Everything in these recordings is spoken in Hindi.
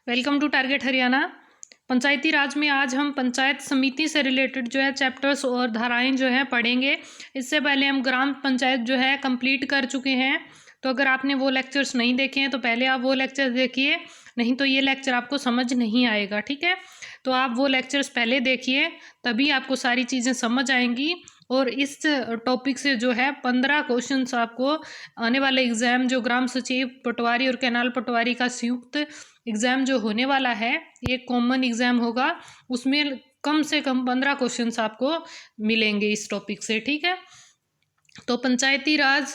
Welcome to target Haryana. Panchayati Raj में आज हम पंचायत समिति से रिलेटेड जो है चैप्टर्स और धाराएं जो है पढ़ेंगे। इससे पहले हम ग्राम पंचायत जो है कंप्लीट कर चुके हैं, तो अगर आपने वो लेक्चर्स नहीं देखे हैं तो पहले आप वो लेक्चर देखिए, नहीं तो ये लेक्चर आपको समझ नहीं आएगा। ठीक है, तो आप वो लेक्चर्स पहले देखिए, तभी आपको सारी चीज़ें समझ आएंगी। और इस टॉपिक से जो है 15 क्वेश्चंस आपको आने वाले एग्ज़ाम जो ग्राम सचिव पटवारी और कैनाल पटवारी का संयुक्त एग्ज़ाम जो होने वाला है, ये कॉमन एग्ज़ाम होगा, उसमें कम से कम 15 क्वेश्चंस आपको मिलेंगे इस टॉपिक से। ठीक है, तो पंचायती राज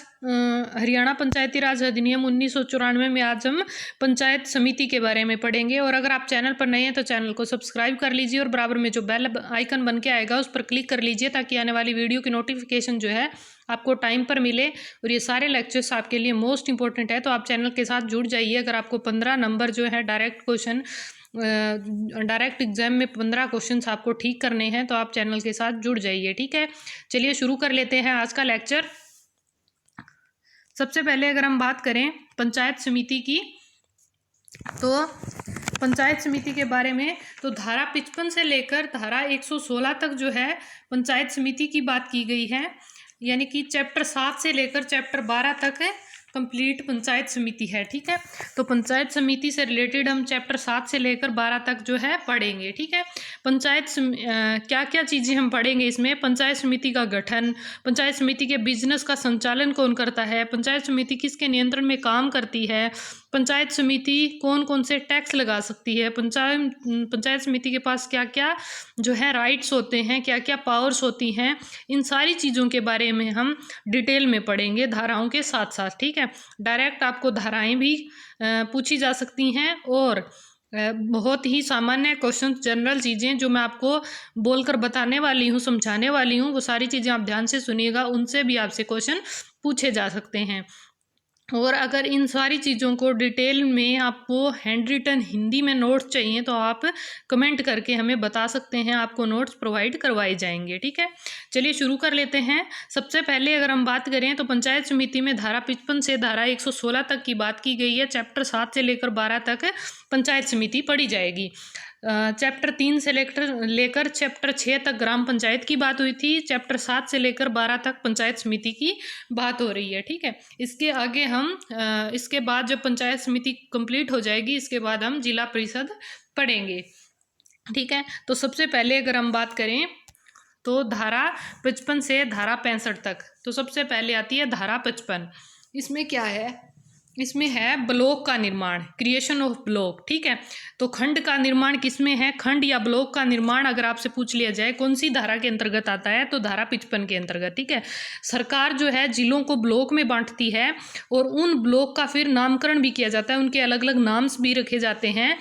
हरियाणा पंचायती राज अधिनियम 1994 में आज हम पंचायत समिति के बारे में पढ़ेंगे। और अगर आप चैनल पर नए हैं तो चैनल को सब्सक्राइब कर लीजिए और बराबर में जो बेल आइकन बन के आएगा उस पर क्लिक कर लीजिए, ताकि आने वाली वीडियो की नोटिफिकेशन जो है आपको टाइम पर मिले। और ये सारे लेक्चर्स आपके लिए मोस्ट इंपॉर्टेंट है, तो आप चैनल के साथ जुड़ जाइए। अगर आपको 15 नंबर जो है डायरेक्ट एग्जाम में 15 क्वेश्चंस आपको ठीक करने हैं, तो आप चैनल के साथ जुड़ जाइए। ठीक है, चलिए शुरू कर लेते हैं आज का लेक्चर। सबसे पहले अगर हम बात करें पंचायत समिति की, तो पंचायत समिति के बारे में तो धारा 55 से लेकर धारा 116 तक जो है पंचायत समिति की बात की गई है। यानी कि चैप्टर 7 से लेकर चैप्टर 12 तक कंप्लीट पंचायत समिति है। ठीक है, तो पंचायत समिति से रिलेटेड हम चैप्टर 7 से लेकर 12 तक जो है पढ़ेंगे। ठीक है, क्या क्या चीज़ें हम पढ़ेंगे इसमें। पंचायत समिति का गठन, पंचायत समिति के बिजनेस का संचालन कौन करता है, पंचायत समिति किसके नियंत्रण में काम करती है, पंचायत समिति कौन कौन से टैक्स लगा सकती है, पंचायत समिति के पास क्या क्या जो है राइट्स होते हैं, क्या क्या पावर्स होती हैं, इन सारी चीज़ों के बारे में हम डिटेल में पढ़ेंगे धाराओं के साथ साथ। ठीक है, डायरेक्ट आपको धाराएं भी पूछी जा सकती हैं, और बहुत ही सामान्य क्वेश्चन, जनरल चीज़ें जो मैं आपको बोलकर बताने वाली हूँ, समझाने वाली हूँ, वो सारी चीज़ें आप ध्यान से सुनिएगा, उनसे भी आपसे क्वेश्चन पूछे जा सकते हैं। और अगर इन सारी चीज़ों को डिटेल में आपको हैंड रिटन हिंदी में नोट्स चाहिए तो आप कमेंट करके हमें बता सकते हैं, आपको नोट्स प्रोवाइड करवाए जाएंगे। ठीक है, चलिए शुरू कर लेते हैं। सबसे पहले अगर हम बात करें तो पंचायत समिति में धारा 55 से धारा 116 तक की बात की गई है। चैप्टर 7 से लेकर 12 तक पंचायत समिति पढ़ी जाएगी। चैप्टर 3 से लेकर चैप्टर 6 तक ग्राम पंचायत की बात हुई थी। चैप्टर 7 से लेकर 12 तक पंचायत समिति की बात हो रही है। ठीक है, इसके आगे हम इसके बाद जब पंचायत समिति कंप्लीट हो जाएगी, इसके बाद हम जिला परिषद पढ़ेंगे। ठीक है, तो सबसे पहले अगर हम बात करें तो धारा 55 से धारा 65 तक, तो सबसे पहले आती है धारा 55। इसमें क्या है, इसमें है ब्लॉक का निर्माण, क्रिएशन ऑफ ब्लॉक। ठीक है, तो खंड का निर्माण किसमें है, खंड या ब्लॉक का निर्माण अगर आपसे पूछ लिया जाए कौन सी धारा के अंतर्गत आता है, तो धारा 55 के अंतर्गत। ठीक है, सरकार जो है जिलों को ब्लॉक में बांटती है और उन ब्लॉक का फिर नामकरण भी किया जाता है, उनके अलग अलग नाम्स भी रखे जाते हैं,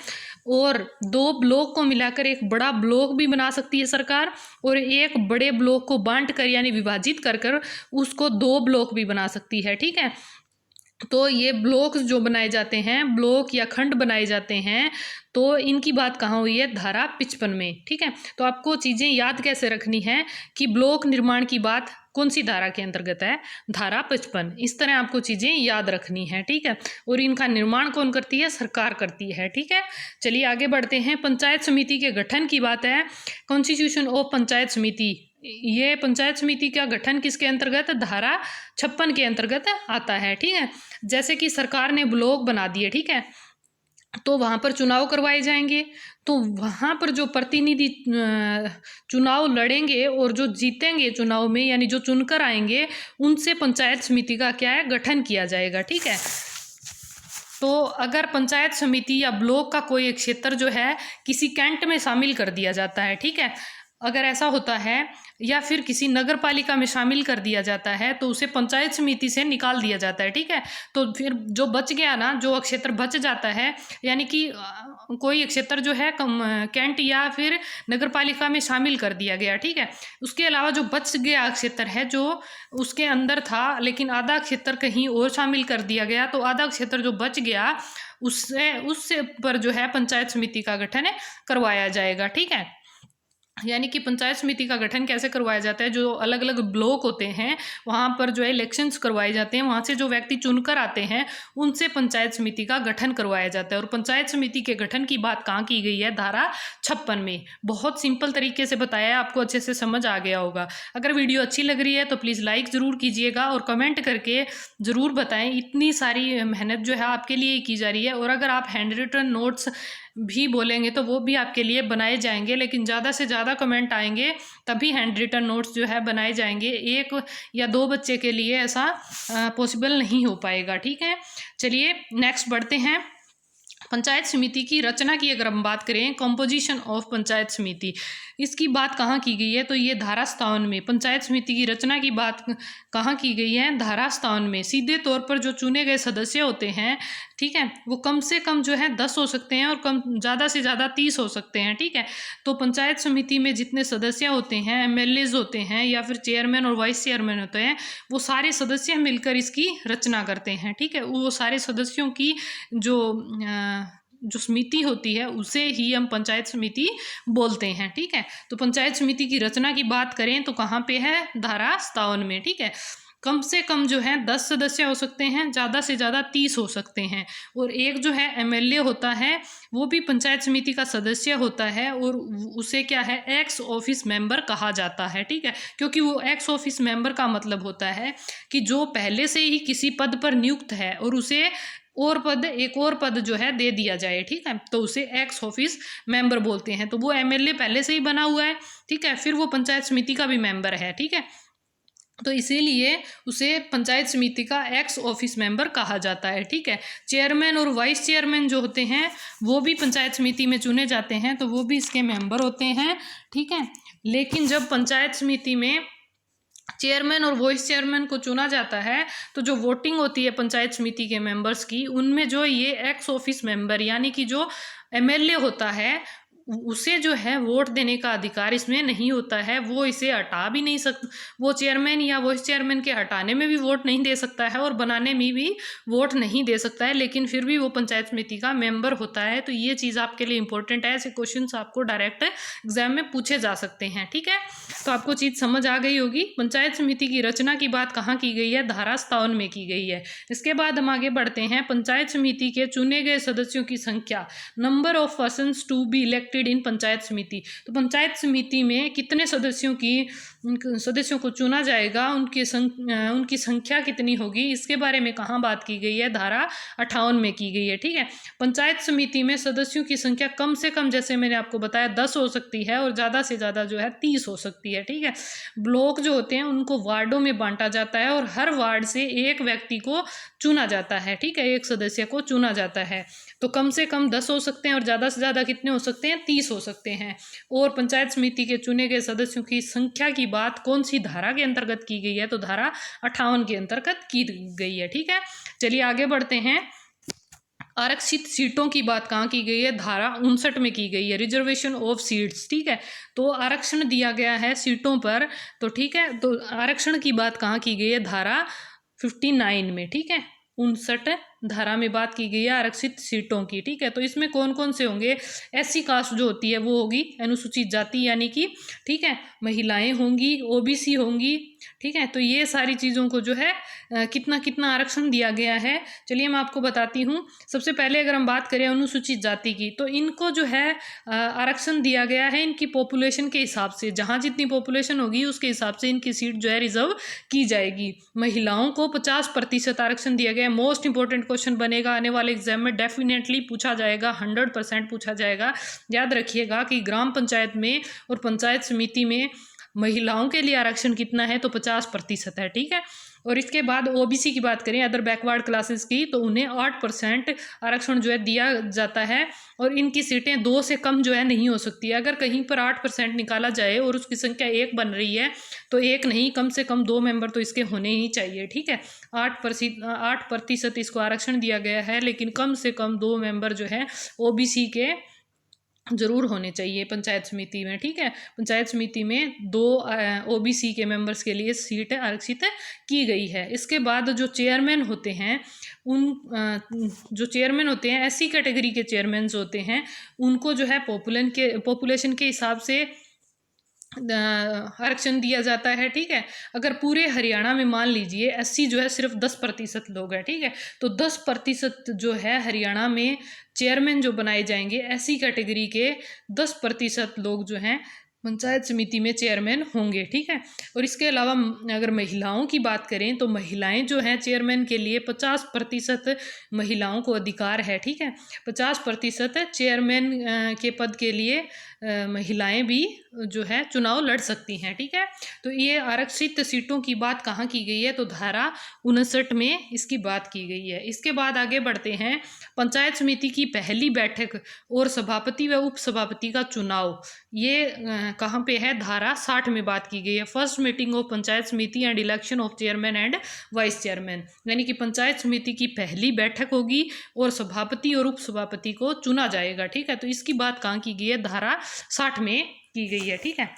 और 2 ब्लॉक को मिलाकर एक बड़ा ब्लॉक भी बना सकती है सरकार, और एक बड़े ब्लॉक को बांट कर यानी विभाजित कर कर उसको 2 ब्लॉक भी बना सकती है। ठीक है, तो ये ब्लॉक जो बनाए जाते हैं, ब्लॉक या खंड बनाए जाते हैं, तो इनकी बात कहाँ हुई है, धारा 55 में। ठीक है, तो आपको चीज़ें याद कैसे रखनी है कि ब्लॉक निर्माण की बात कौन सी धारा के अंतर्गत है, धारा 55। इस तरह आपको चीज़ें याद रखनी है। ठीक है, और इनका निर्माण कौन करती है, सरकार करती है। ठीक है, चलिए आगे बढ़ते हैं। पंचायत समिति के गठन की बात है, कॉन्स्टिट्यूशन ऑफ पंचायत समिति। ये पंचायत समिति का गठन किसके अंतर्गत, धारा 56 के अंतर्गत आता है। ठीक है, जैसे कि सरकार ने ब्लॉक बना दिए, ठीक है, तो वहाँ पर चुनाव करवाए जाएंगे, तो वहाँ पर जो प्रतिनिधि चुनाव लड़ेंगे और जो जीतेंगे चुनाव में, यानी जो चुनकर आएंगे, उनसे पंचायत समिति का क्या है, गठन किया जाएगा। ठीक है, तो अगर पंचायत समिति या ब्लॉक का कोई एक क्षेत्र जो है किसी कैंट में शामिल कर दिया जाता है, ठीक है, अगर ऐसा होता है, या फिर किसी नगर पालिका में शामिल कर दिया जाता है, तो उसे पंचायत समिति से निकाल दिया जाता है। ठीक है, तो फिर जो बच गया ना, जो क्षेत्र बच जाता है, यानी कि कोई क्षेत्र जो है कैंट या फिर नगर पालिका में शामिल कर दिया गया, ठीक है, उसके अलावा जो बच गया क्षेत्र है जो उसके अंदर था, लेकिन आधा क्षेत्र कहीं और शामिल कर दिया गया, तो आधा क्षेत्र जो बच गया उससे पर जो है पंचायत समिति का गठन करवाया जाएगा। ठीक है, यानी कि पंचायत समिति का गठन कैसे करवाया जाता है, जो अलग अलग ब्लॉक होते हैं वहाँ पर जो है इलेक्शंस करवाए जाते हैं, वहाँ से जो व्यक्ति चुनकर आते हैं उनसे पंचायत समिति का गठन करवाया जाता है। और पंचायत समिति के गठन की बात कहाँ की गई है, धारा 56 में। बहुत सिंपल तरीके से बताया है, आपको अच्छे से समझ आ गया होगा। अगर वीडियो अच्छी लग रही है तो प्लीज़ लाइक ज़रूर कीजिएगा और कमेंट करके ज़रूर बताएं। इतनी सारी मेहनत जो है आपके लिए की जा रही है, और अगर आप हैंड रिटन नोट्स भी बोलेंगे तो वो भी आपके लिए बनाए जाएंगे, लेकिन ज़्यादा से ज़्यादा कमेंट आएंगे तभी हैंड रिटन नोट्स जो है बनाए जाएंगे। 1 या 2 बच्चे के लिए ऐसा पॉसिबल नहीं हो पाएगा, ठीक है। चलिए नेक्स्ट बढ़ते हैं। पंचायत समिति की रचना की अगर हम बात करें, कंपोजिशन ऑफ पंचायत समिति, इसकी बात कहाँ की गई है, तो ये धारा 57 में। पंचायत समिति की रचना की बात कहाँ की गई है, धारा 57 में। सीधे तौर पर जो चुने गए सदस्य होते हैं, ठीक है, वो कम से कम जो है 10 हो सकते हैं और कम ज़्यादा से ज़्यादा 30 हो सकते हैं, ठीक है। तो पंचायत समिति में जितने सदस्य होते हैं, एमएलएज होते हैं या फिर चेयरमैन और वाइस चेयरमैन होते हैं, वो सारे सदस्य मिलकर इसकी रचना करते हैं, ठीक है। वो सारे सदस्यों की जो समिति होती है उसे ही हम पंचायत समिति बोलते हैं, ठीक है। तो पंचायत समिति की रचना की बात करें तो कहाँ पे है, धारा 57 में, ठीक है। कम से कम जो है 10 सदस्य हो सकते हैं, ज़्यादा से ज़्यादा 30 हो सकते हैं। और एक जो है एमएलए होता है वो भी पंचायत समिति का सदस्य होता है, और उसे क्या है, एक्स ऑफिस मेंबर कहा जाता है, ठीक है। क्योंकि वो एक्स ऑफिस मेंबर का मतलब होता है कि जो पहले से ही किसी पद पर नियुक्त है और उसे एक और पद जो है दे दिया जाए, ठीक है, तो उसे एक्स ऑफिस मेंबर बोलते हैं। तो वो एमएलए पहले से ही बना हुआ है, ठीक है, फिर वो पंचायत समिति का भी मेंबर है, ठीक है। तो इसीलिए उसे पंचायत समिति का एक्स ऑफिस मेंबर कहा जाता है, ठीक है। चेयरमैन और वाइस चेयरमैन जो होते हैं वो भी पंचायत समिति में चुने जाते हैं, तो वो भी इसके मेंबर होते हैं, ठीक है। लेकिन जब पंचायत समिति में चेयरमैन और वाइस चेयरमैन को चुना जाता है तो जो वोटिंग होती है पंचायत समिति के मेंबर्स की, उनमें जो ये एक्स ऑफिस मेंबर यानी कि जो एमएलए होता है उसे जो है वोट देने का अधिकार इसमें नहीं होता है। वो इसे हटा भी नहीं सकता, वो चेयरमैन या वाइस चेयरमैन के हटाने में भी वोट नहीं दे सकता है और बनाने में भी वोट नहीं दे सकता है, लेकिन फिर भी वो पंचायत समिति का मेंबर होता है। तो ये चीज़ आपके लिए इंपॉर्टेंट है, ऐसे क्वेश्चंस आपको डायरेक्ट एग्जाम में पूछे जा सकते हैं, ठीक है। तो आपको चीज़ समझ आ गई होगी। पंचायत समिति की रचना की बात कहाँ की गई है, धारा 57 में की गई है। इसके बाद हम आगे बढ़ते हैं। पंचायत समिति के चुने गए सदस्यों की संख्या, number of persons to be elected in panchayat samiti. तो पंचायत समिति में कितने सदस्यों को चुना जाएगा, उनकी संख्या कितनी होगी, इसके बारे में कहाँ बात की गई है, धारा 58 में की गई है, ठीक है। पंचायत समिति में सदस्यों की संख्या कम से कम, जैसे मैंने आपको बताया, 10 हो सकती है और ज़्यादा से ज़्यादा जो है 30 हो सकती है, ठीक है। ब्लॉक जो होते हैं उनको वार्डों में बांटा जाता है और हर वार्ड से एक व्यक्ति को चुना जाता है, ठीक है, एक सदस्य को चुना जाता है। तो कम से कम 10 हो सकते हैं और ज़्यादा से ज़्यादा कितने हो सकते हैं, 30 हो सकते हैं। और पंचायत समिति के चुने गए सदस्यों की संख्या की बात कौन सी धारा के अंतर्गत की गई है, तो धारा 58 के अंतर्गत की गई है, ठीक है। चलिए आगे बढ़ते हैं। आरक्षित सीटों की बात कहाँ की गई है, धारा 59 में की गई है, रिजर्वेशन ऑफ सीट्स, ठीक है। तो आरक्षण दिया गया है सीटों पर, तो ठीक है, तो आरक्षण की बात कहाँ की गई है, धारा 59 में, ठीक है। 59 धारा में बात की गई है आरक्षित सीटों की, ठीक है। तो इसमें कौन कौन से होंगे, एससी कास्ट जो होती है वो होगी, अनुसूचित जाति यानी कि, ठीक है, महिलाएं होंगी, ओबीसी होंगी, ठीक है। तो ये सारी चीज़ों को जो है कितना कितना आरक्षण दिया गया है, चलिए मैं आपको बताती हूँ। सबसे पहले अगर हम बात करें अनुसूचित जाति की, तो इनको जो है आरक्षण दिया गया है इनकी पॉपुलेशन के हिसाब से, जहाँ जितनी पॉपुलेशन होगी उसके हिसाब से इनकी सीट जो है रिजर्व की जाएगी। महिलाओं को 50% आरक्षण दिया गया है। मोस्ट इंपॉर्टेंट क्वेश्चन बनेगा आने वाले एग्जाम में, डेफिनेटली पूछा जाएगा, 100% पूछा जाएगा। याद रखिएगा कि ग्राम पंचायत में और पंचायत समिति में महिलाओं के लिए आरक्षण कितना है, तो 50% है, ठीक है। और इसके बाद ओबीसी की बात करें, अदर बैकवर्ड क्लासेस की, तो उन्हें 8% आरक्षण जो है दिया जाता है और इनकी सीटें 2 से कम जो है नहीं हो सकती। अगर कहीं पर 8% निकाला जाए और उसकी संख्या 1 बन रही है तो 1 नहीं, कम से कम 2 मेंबर तो इसके होने ही चाहिए, ठीक है। 8% इसको आरक्षण दिया गया है, लेकिन कम से कम 2 मेंबर जो है ओबीसी के जरूर होने चाहिए पंचायत समिति में, ठीक है। पंचायत समिति में 2 ओबीसी के मेंबर्स के लिए सीट आरक्षित की गई है। इसके बाद जो चेयरमैन होते हैं एससी कैटेगरी के चेयरमैन होते हैं, उनको जो है पॉपुलेशन के हिसाब से आरक्षण दिया जाता है, ठीक है। अगर पूरे हरियाणा में मान लीजिए एससी जो है सिर्फ 10% लोग हैं, ठीक है, तो 10% जो है हरियाणा में चेयरमैन जो बनाए जाएंगे एससी कैटेगरी के 10% लोग जो हैं पंचायत समिति में चेयरमैन होंगे, ठीक है। और इसके अलावा अगर महिलाओं की बात करें तो महिलाएं जो हैं चेयरमैन के लिए 50% महिलाओं को अधिकार है, ठीक है। 50% चेयरमैन के पद के लिए महिलाएं भी जो है चुनाव लड़ सकती हैं, ठीक है। तो ये आरक्षित सीटों की बात कहाँ की गई है, तो धारा 59 में इसकी बात की गई है। इसके बाद आगे बढ़ते हैं, पंचायत समिति की पहली बैठक और सभापति व उप सभापति का चुनाव, ये कहाँ पे है, धारा 60 में बात की गई है। फर्स्ट मीटिंग ऑफ पंचायत समिति and election of chairman and vice chairman, यानी कि पंचायत समिति की पहली बैठक होगी और सभापति और उप सभापति को चुना जाएगा, ठीक है। तो इसकी बात कहाँ की गई है, धारा 60 में की गई है, ठीक है।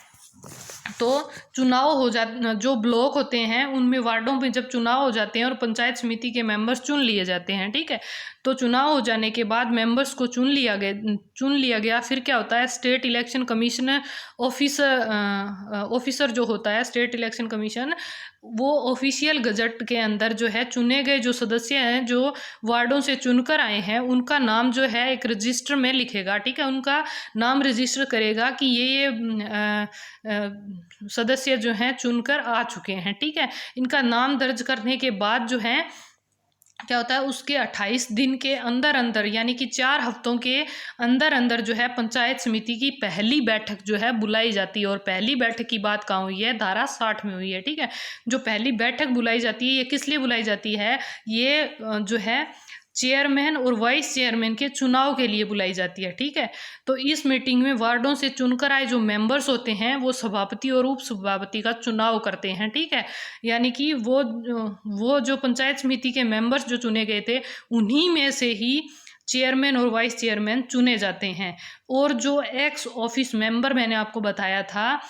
तो चुनाव हो जा, जो ब्लॉक होते हैं उनमें वार्डों में जब चुनाव हो जाते हैं और पंचायत समिति के मेंबर्स चुन लिए जाते हैं, ठीक है। तो चुनाव हो जाने के बाद मेंबर्स को चुन लिया गया, फिर क्या होता है, स्टेट इलेक्शन कमीशन ऑफिसर जो होता है स्टेट इलेक्शन कमीशन, वो ऑफिशियल गजट के अंदर जो है चुने गए जो सदस्य हैं जो वार्डों से चुनकर आए हैं उनका नाम जो है एक रजिस्टर में लिखेगा, ठीक है। उनका नाम रजिस्टर करेगा कि ये सदस्य जो हैं चुनकर आ चुके हैं, ठीक है। इनका नाम दर्ज करने के बाद जो है क्या होता है, उसके 28 दिन के अंदर अंदर, यानी कि 4 हफ्तों के अंदर अंदर जो है पंचायत समिति की पहली बैठक जो है बुलाई जाती है। और पहली बैठक की बात कहाँ हुई है, धारा 60 में हुई है, ठीक है। जो पहली बैठक बुलाई जाती है ये किस लिए बुलाई जाती है, ये जो है चेयरमैन और वाइस चेयरमैन के चुनाव के लिए बुलाई जाती है, ठीक है। तो इस मीटिंग में वार्डों से चुनकर आए जो मेंबर्स होते हैं वो सभापति और उप सभापति का चुनाव करते हैं, ठीक है। यानी कि वो जो पंचायत समिति के मेंबर्स जो चुने गए थे उन्हीं में से ही चेयरमैन और वाइस चेयरमैन चुने जाते हैं। और जो एक्स ऑफिस मेंबर मैंने आपको बताया था,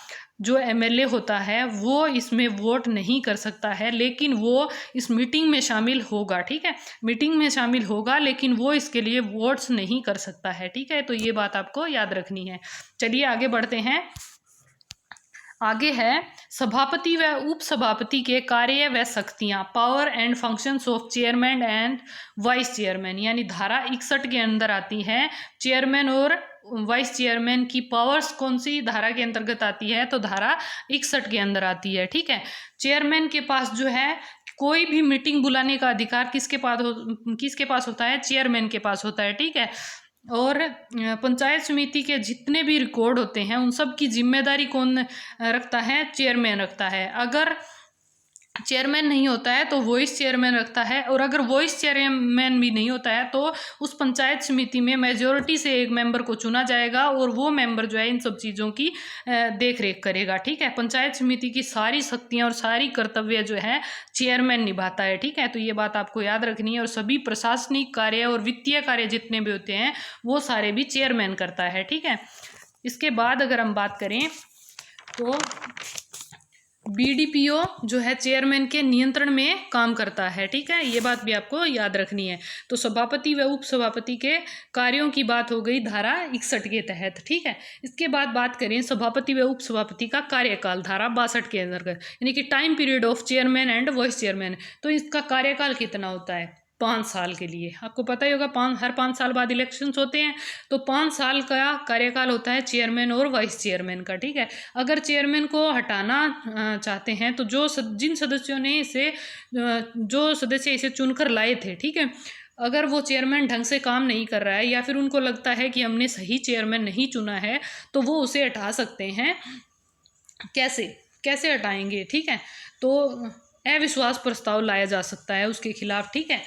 जो एमएलए होता है वो इसमें वोट नहीं कर सकता है, लेकिन वो इस मीटिंग में शामिल होगा, ठीक है। मीटिंग में शामिल होगा लेकिन वो इसके लिए वोट्स नहीं कर सकता है, ठीक है। तो ये बात आपको याद रखनी है। चलिए आगे बढ़ते हैं। आगे है सभापति व उप सभापति के कार्य व शक्तियाँ, power and functions of chairman and vice chairman, यानी धारा 61 के अंदर आती है। चेयरमैन और वाइस चेयरमैन की पावर्स कौन सी धारा के अंतर्गत आती है, तो धारा 61 के अंदर आती है, ठीक है। चेयरमैन के पास जो है कोई भी मीटिंग बुलाने का अधिकार किसके पास होता है, चेयरमैन के पास होता है, ठीक है। और पंचायत समिति के जितने भी रिकॉर्ड होते हैं उन सब की जिम्मेदारी कौन रखता है, चेयरमैन रखता है। अगर चेयरमैन नहीं होता है तो वॉइस चेयरमैन रखता है, और अगर वॉइस चेयरमैन भी नहीं होता है तो उस पंचायत समिति में मेजॉरिटी से एक मेंबर को चुना जाएगा और वो मेंबर जो है इन सब चीज़ों की देख रेख करेगा, ठीक है। पंचायत समिति की सारी शक्तियां और सारी कर्तव्य जो है चेयरमैन निभाता है, ठीक है। तो ये बात आपको याद रखनी है। और सभी प्रशासनिक कार्य और वित्तीय कार्य जितने भी होते हैं वो सारे भी चेयरमैन करता है, ठीक है। इसके बाद अगर हम बात करें तो बीडीपीओ जो है चेयरमैन के नियंत्रण में काम करता है, ठीक है। ये बात भी आपको याद रखनी है। तो सभापति व उप सभापति के कार्यों की बात हो गई धारा 61 के तहत, ठीक है। इसके बाद बात करें सभापति व उप सभापति का कार्यकाल, धारा 62 के अंतर्गत, यानी कि time period of chairman and vice chairman. तो इसका कार्यकाल कितना होता है, 5 साल के लिए। आपको पता ही होगा हर 5 साल बाद इलेक्शंस होते हैं, तो 5 साल का कार्यकाल होता है चेयरमैन और वाइस चेयरमैन का, ठीक है। अगर चेयरमैन को हटाना चाहते हैं तो जिन सदस्यों ने जो सदस्य इसे चुनकर लाए थे, ठीक है, अगर वो चेयरमैन ढंग से काम नहीं कर रहा है या फिर उनको लगता है कि हमने सही चेयरमैन नहीं चुना है तो वो उसे हटा सकते हैं। कैसे हटाएंगे, ठीक है। तो अविश्वास प्रस्ताव लाया जा सकता है उसके खिलाफ, ठीक है।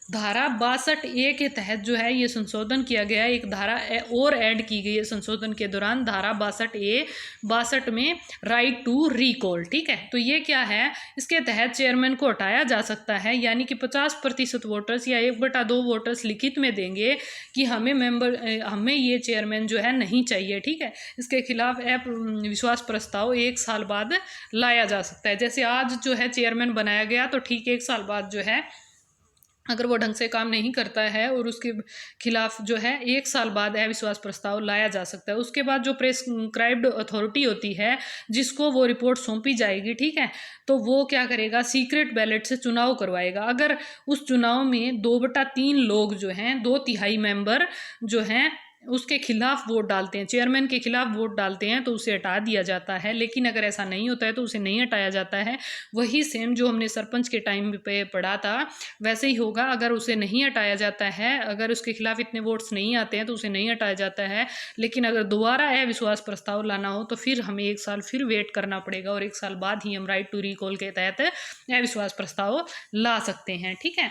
धारा 62A के तहत जो है ये संशोधन किया गया है, एक धारा और ऐड की गई है संशोधन के दौरान, धारा 62A में राइट टू रिकॉल, ठीक है। तो ये क्या है, इसके तहत चेयरमैन को हटाया जा सकता है, यानी कि 50% वोटर्स या 1/2 वोटर्स लिखित में देंगे कि हमें ये चेयरमैन जो है नहीं चाहिए, ठीक है। इसके खिलाफ विश्वास प्रस्ताव 1 साल बाद लाया जा सकता है। जैसे आज जो है चेयरमैन बनाया गया तो ठीक 1 साल बाद जो है अगर वो ढंग से काम नहीं करता है और उसके खिलाफ जो है 1 साल बाद अविश्वास प्रस्ताव लाया जा सकता है। उसके बाद जो प्रेस्क्राइब्ड अथॉरिटी होती है जिसको वो रिपोर्ट सौंपी जाएगी, ठीक है, तो वो क्या करेगा, सीक्रेट बैलेट से चुनाव करवाएगा। अगर उस चुनाव में 2/3 लोग जो हैं, 2/3 मेंबर जो हैं उसके खिलाफ वोट डालते हैं, चेयरमैन के खिलाफ वोट डालते हैं, तो उसे हटा दिया जाता है। लेकिन अगर ऐसा नहीं होता है तो उसे नहीं हटाया जाता है। वही सेम जो हमने सरपंच के टाइम पे पढ़ा था वैसे ही होगा। अगर उसे नहीं हटाया जाता है, अगर उसके खिलाफ इतने वोट्स नहीं आते हैं तो उसे नहीं हटाया जाता है। लेकिन अगर दोबारा अविश्वास प्रस्ताव लाना हो तो फिर हमें 1 साल फिर वेट करना पड़ेगा और 1 साल बाद ही हम राइट टू रिकॉल के तहत अविश्वास प्रस्ताव ला सकते हैं, ठीक है।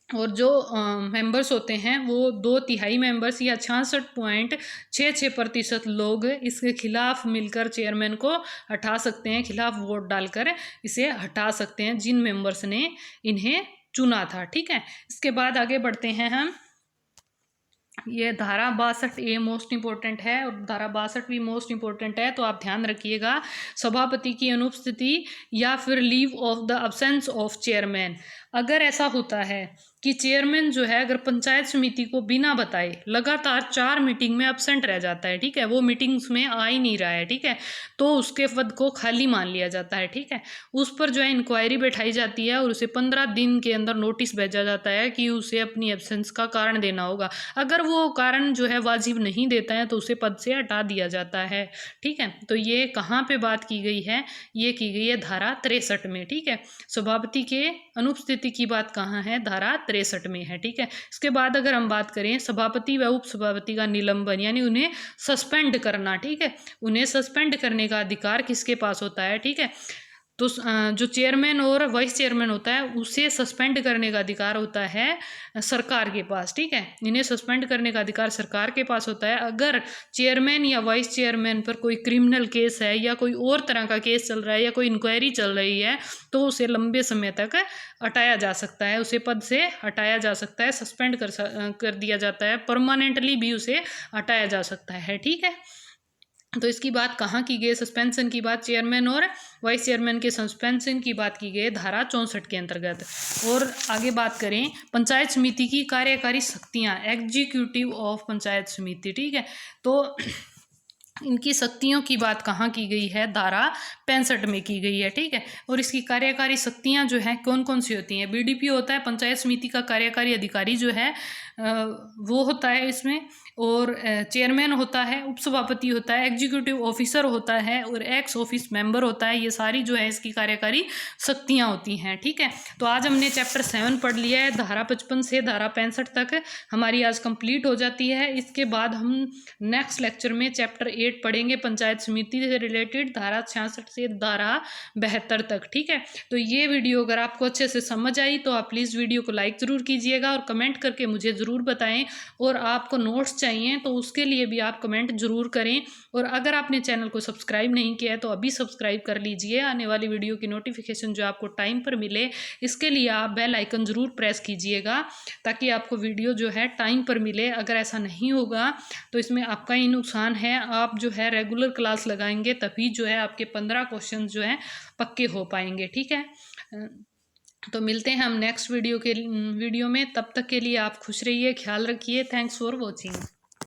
और जो मेंबर्स होते हैं वो 2/3 मेंबर्स या 66.66% लोग इसके खिलाफ मिलकर चेयरमैन को हटा सकते हैं, खिलाफ वोट डालकर इसे हटा सकते हैं जिन मेंबर्स ने इन्हें चुना था, ठीक है। इसके बाद आगे बढ़ते हैं हम। ये धारा 62A मोस्ट इंपॉर्टेंट है और धारा 62 भी मोस्ट इंपॉर्टेंट है, तो आप ध्यान रखिएगा। सभापति की अनुपस्थिति या फिर leave of the absence of chairman. अगर ऐसा होता है कि चेयरमैन जो है अगर पंचायत समिति को बिना बताए लगातार 4 मीटिंग में अब्सेंट रह जाता है, ठीक है, वो मीटिंग्स में आ ही नहीं रहा है, ठीक है, तो उसके पद को खाली मान लिया जाता है, ठीक है। उस पर जो है इंक्वायरी बैठाई जाती है और उसे 15 दिन के अंदर नोटिस भेजा जाता है कि उसे अपनी एब्सेंस का कारण देना होगा। अगर वो कारण जो है वाजिब नहीं देता है तो उसे पद से हटा दिया जाता है, ठीक है। तो ये कहाँ पे बात की गई है, ये की गई है धारा 63 में, ठीक है। सभापति के अनुपस्थिति की बात कहाँ है, धारा 63 में है, ठीक है। इसके बाद अगर हम बात करें सभापति व उप सभापति का निलंबन यानी उन्हें सस्पेंड करना, ठीक है, उन्हें सस्पेंड करने का अधिकार किसके पास होता है, ठीक है। तो जो चेयरमैन और वाइस चेयरमैन होता है उसे सस्पेंड करने का अधिकार होता है सरकार के पास, ठीक है। इन्हें सस्पेंड करने का अधिकार सरकार के पास होता है। अगर चेयरमैन या वाइस चेयरमैन पर कोई क्रिमिनल केस है या कोई और तरह का केस चल रहा है या कोई इंक्वायरी चल रही है तो उसे लंबे समय तक हटाया जा सकता है, उसे पद से हटाया जा सकता है, सस्पेंड कर दिया जाता है, परमानेंटली भी उसे हटाया जा सकता है, ठीक है। तो इसकी बात कहाँ की गई, सस्पेंशन की बात चेयरमैन और वाइस चेयरमैन के सस्पेंशन की बात की गई धारा 64 के अंतर्गत। और आगे बात करें पंचायत समिति की कार्यकारी शक्तियाँ, एग्जीक्यूटिव ऑफ पंचायत समिति, ठीक है। तो इनकी शक्तियों की बात कहाँ की गई है, धारा 65 में की गई है, ठीक है। और इसकी कार्यकारी शक्तियाँ जो हैं कौन कौन सी होती हैं, बीडीपी होता है, पंचायत समिति का कार्यकारी अधिकारी जो है वो होता है इसमें, और चेयरमैन होता है, उपसभापति होता है, एग्जीक्यूटिव ऑफिसर होता है और एक्स ऑफिस मेंबर होता है। ये सारी जो है इसकी कार्यकारी शक्तियाँ होती हैं, ठीक है। तो आज हमने चैप्टर 7 पढ़ लिया है, धारा 55 से धारा 65 तक हमारी आज कंप्लीट हो जाती है। इसके बाद हम नेक्स्ट लेक्चर में चैप्टर 8 पढ़ेंगे पंचायत समिति से रिलेटेड धारा 66 से धारा 72 तक, ठीक है। तो ये वीडियो अगर आपको अच्छे से समझ आई तो आप प्लीज़ वीडियो को लाइक ज़रूर कीजिएगा और कमेंट करके मुझे ज़रूर बताएं। और आपको नोट्स चाहिए तो उसके लिए भी आप कमेंट ज़रूर करें। और अगर आपने चैनल को सब्सक्राइब नहीं किया है तो अभी सब्सक्राइब कर लीजिए, आने वाली वीडियो की नोटिफिकेशन जो आपको टाइम पर मिले। इसके लिए आप बेल आइकन ज़रूर प्रेस कीजिएगा ताकि आपको वीडियो जो है टाइम पर मिले। अगर ऐसा नहीं होगा तो इसमें आपका ही नुकसान है। आप जो है रेगुलर क्लास लगाएंगे तभी जो है आपके 15 क्वेश्चन जो हैं पक्के हो पाएंगे, ठीक है। तो मिलते हैं हम नेक्स्ट वीडियो में, तब तक के लिए आप खुश रहिए, ख्याल रखिए। Thanks for watching.